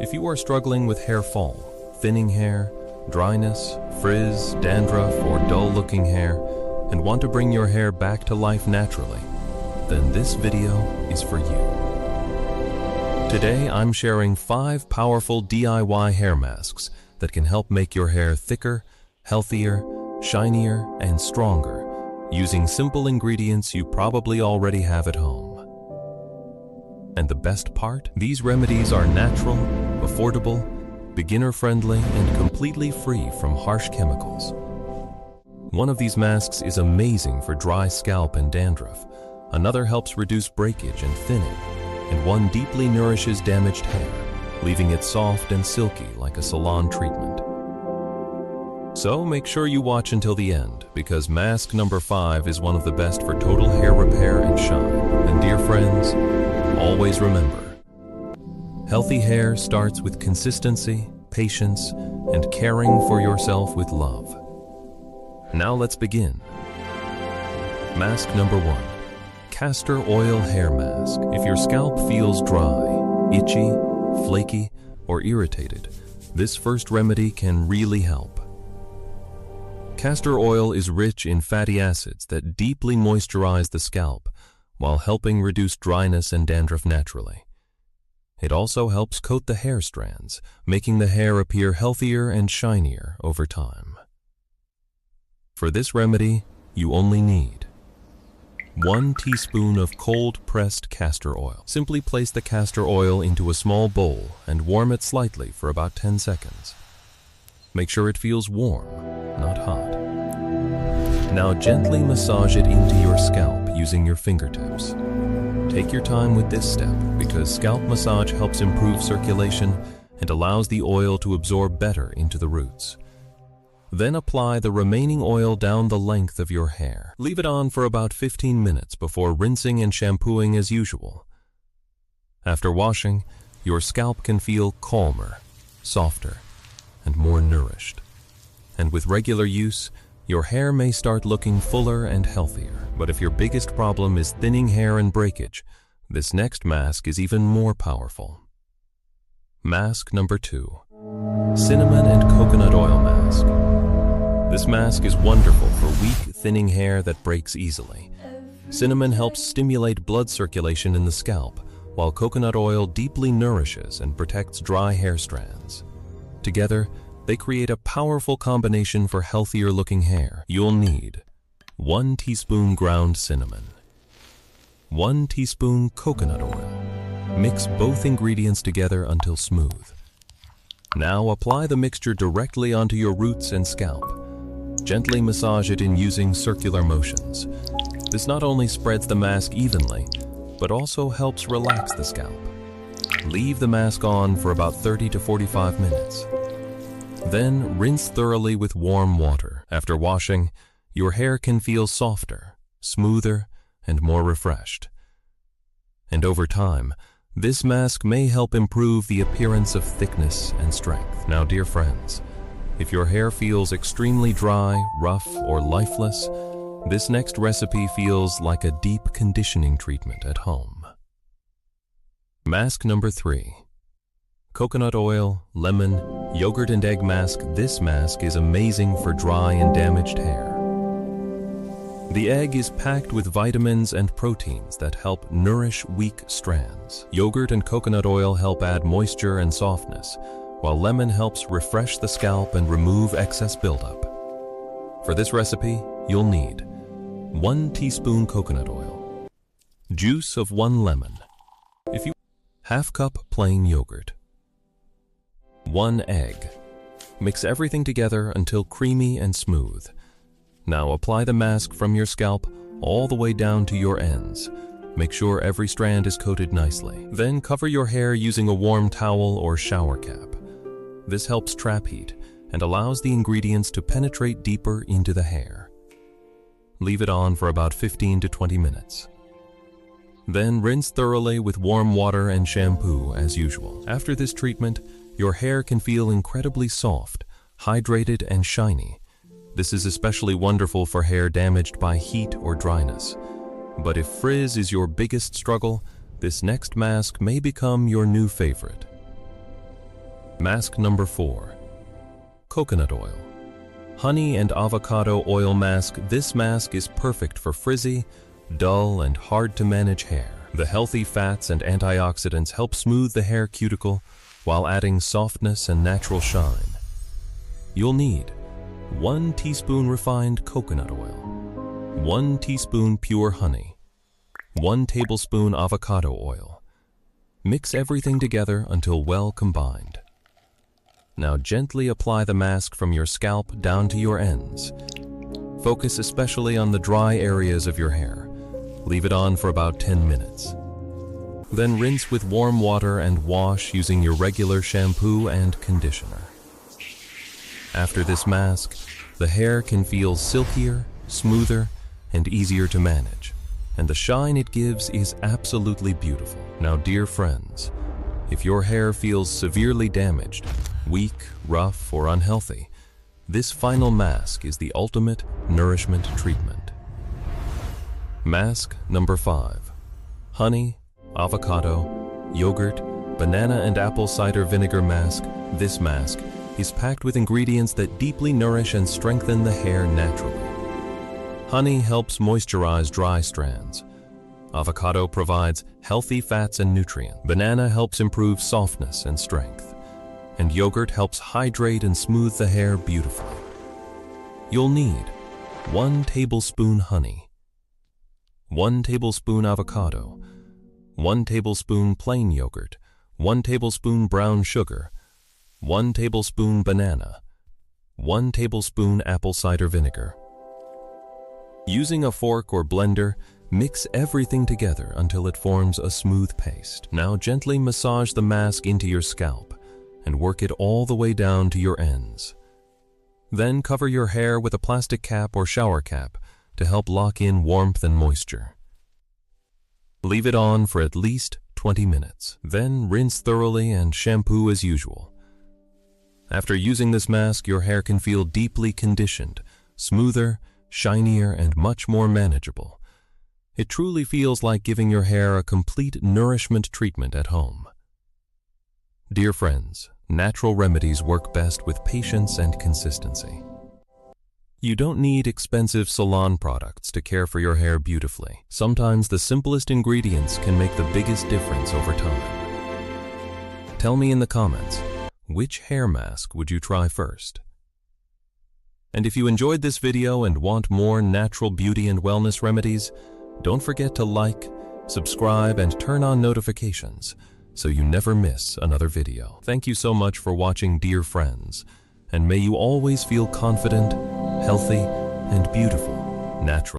If you are struggling with hair fall, thinning hair, dryness, frizz, dandruff, or dull-looking hair, and want to bring your hair back to life naturally, then this video is for you. Today, I'm sharing 5 powerful DIY hair masks that can help make your hair thicker, healthier, shinier, and stronger, using simple ingredients you probably already have at home. And the best part? These remedies are natural, affordable, beginner-friendly, and completely free from harsh chemicals. One of these masks is amazing for dry scalp and dandruff. Another helps reduce breakage and thinning, and one deeply nourishes damaged hair, leaving it soft and silky like a salon treatment. So make sure you watch until the end, because mask number 5 is one of the best for total hair repair and shine. And dear friends, always remember, healthy hair starts with consistency, patience, and caring for yourself with love. Now let's begin. Mask number 1. Castor oil hair mask. If your scalp feels dry, itchy, flaky, or irritated, this first remedy can really help. Castor oil is rich in fatty acids that deeply moisturize the scalp while helping reduce dryness and dandruff naturally. It also helps coat the hair strands, making the hair appear healthier and shinier over time. For this remedy, you only need 1 teaspoon of cold-pressed castor oil. Simply place the castor oil into a small bowl and warm it slightly for about 10 seconds. Make sure it feels warm, not hot. Now gently massage it into your scalp using your fingertips. Take your time with this step because scalp massage helps improve circulation and allows the oil to absorb better into the roots. Then apply the remaining oil down the length of your hair. Leave it on for about 15 minutes before rinsing and shampooing as usual. After washing, your scalp can feel calmer, softer, and more nourished. And with regular use, your hair may start looking fuller and healthier. But if your biggest problem is thinning hair and breakage, this next mask is even more powerful. Mask number 2. Cinnamon and coconut oil mask. This mask is wonderful for weak, thinning hair that breaks easily. Cinnamon helps stimulate blood circulation in the scalp, while coconut oil deeply nourishes and protects dry hair strands. Together, they create a powerful combination for healthier looking hair. You'll need 1 teaspoon ground cinnamon, 1 teaspoon coconut oil. Mix both ingredients together until smooth. Now apply the mixture directly onto your roots and scalp. Gently massage it in using circular motions. This not only spreads the mask evenly, but also helps relax the scalp. Leave the mask on for about 30 to 45 minutes. Then rinse thoroughly with warm water. After washing, your hair can feel softer, smoother, and more refreshed. And over time, this mask may help improve the appearance of thickness and strength. Now, dear friends, if your hair feels extremely dry, rough, or lifeless, this next recipe feels like a deep conditioning treatment at home. Mask number 3. Coconut oil, lemon, yogurt and egg mask. This mask is amazing for dry and damaged hair. The egg is packed with vitamins and proteins that help nourish weak strands. Yogurt and coconut oil help add moisture and softness, while lemon helps refresh the scalp and remove excess buildup. For this recipe, you'll need 1 teaspoon coconut oil, juice of 1 lemon, half cup plain yogurt, 1 egg. Mix everything together until creamy and smooth. Now apply the mask from your scalp all the way down to your ends. Make sure every strand is coated nicely. Then cover your hair using a warm towel or shower cap. This helps trap heat and allows the ingredients to penetrate deeper into the hair. Leave it on for about 15 to 20 minutes. Then rinse thoroughly with warm water and shampoo as usual. After this treatment, your hair can feel incredibly soft, hydrated, and shiny. This is especially wonderful for hair damaged by heat or dryness. But if frizz is your biggest struggle, this next mask may become your new favorite. Mask number 4. Coconut oil. Honey and avocado oil mask. This mask is perfect for frizzy, dull, and hard-to-manage hair. The healthy fats and antioxidants help smooth the hair cuticle while adding softness and natural shine. You'll need 1 teaspoon refined coconut oil, 1 teaspoon pure honey, 1 tablespoon avocado oil. Mix everything together until well combined. Now gently apply the mask from your scalp down to your ends. Focus especially on the dry areas of your hair. Leave it on for about 10 minutes. Then rinse with warm water and wash using your regular shampoo and conditioner. After this mask, the hair can feel silkier, smoother, and easier to manage, and the shine it gives is absolutely beautiful. Now, dear friends, if your hair feels severely damaged, weak, rough, or unhealthy, this final mask is the ultimate nourishment treatment. Mask number 5. Honey, avocado, yogurt, banana and apple cider vinegar mask. This mask is packed with ingredients that deeply nourish and strengthen the hair naturally. Honey helps moisturize dry strands. Avocado provides healthy fats and nutrients. Banana helps improve softness and strength. And yogurt helps hydrate and smooth the hair beautifully. You'll need 1 tablespoon honey, 1 tablespoon avocado, 1 tablespoon plain yogurt, 1 tablespoon brown sugar, 1 tablespoon banana, 1 tablespoon apple cider vinegar. Using a fork or blender, mix everything together until it forms a smooth paste. Now gently massage the mask into your scalp and work it all the way down to your ends. Then cover your hair with a plastic cap or shower cap to help lock in warmth and moisture. Leave it on for at least 20 minutes. Then rinse thoroughly and shampoo as usual. After using this mask, your hair can feel deeply conditioned, smoother, shinier, and much more manageable. It truly feels like giving your hair a complete nourishment treatment at home. Dear friends, natural remedies work best with patience and consistency. You don't need expensive salon products to care for your hair beautifully. Sometimes the simplest ingredients can make the biggest difference over time. Tell me in the comments, which hair mask would you try first? And if you enjoyed this video and want more natural beauty and wellness remedies, don't forget to like, subscribe, and turn on notifications so you never miss another video. Thank you so much for watching, dear friends, and may you always feel confident, healthy, and beautiful naturally.